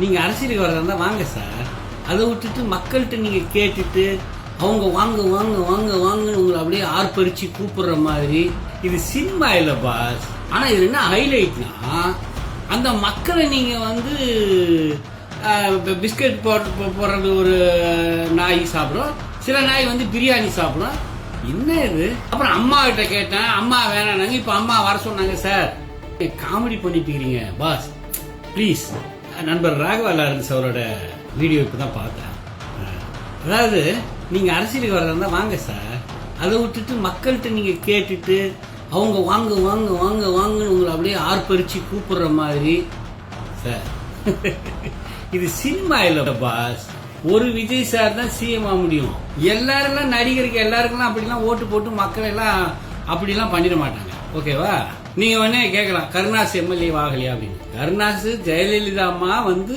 நீங்க அரசியலுக்கு வரதா வாங்க சார். அதை விட்டுட்டு மக்கள்கிட்ட நீங்க கேட்டுட்டு அவங்க வாங்க வாங்க வாங்க வாங்கன்னு உங்களை அப்படியே ஆர்ப்பரிச்சு கூப்பிடுற மாதிரி இது சினிமா இல்லை பாஸ். ஆனா இது என்ன ஹைலைட்னா, அந்த மக்களை நீங்க வந்து பிஸ்கட் போடுறது ஒரு நாய் சாப்பிடும், சில நாய் வந்து பிரியாணி சாப்பிடும். என்ன இது? அப்புறம் அம்மா கிட்ட கேட்டேன், அம்மா வேணாங்க, இப்ப அம்மா வர சொன்னாங்க. சார் காமெடி பண்ணிட்டு இருக்கீங்க பாஸ், ப்ளீஸ். நண்பர் ராகவா லாரன்ஸ் அவரோட வீடியோ இப்பதான் பார்த்தேன். அதாவது நீங்க அரசியலுக்கு வரதா வாங்க சார். அதை விட்டுட்டு மக்கள்கிட்ட நீங்க கேட்டுட்டு அவங்க வாங்க வாங்க வாங்க வாங்கன்னு உங்களை அப்படியே ஆர்ப்பரிச்சு கூப்பிடுற மாதிரி சார் இது சினிமா இல்லை பாஸ். ஒரு விஜய் சார் தான் சிஎம் ஆக முடியும். எல்லாரும் நடிகருக்கு எல்லாருக்கெல்லாம் அப்படிலாம் ஓட்டு போட்டு மக்கள் எல்லாம் அப்படிலாம் பண்ணிட மாட்டாங்க. ஓகேவா? நீங்க உடனே கேட்கலாம், கருணாஸ் எம்எல்ஏ ஆகலையா அப்படின்னு. கருணாஸ் ஜெயலலிதா அம்மா வந்து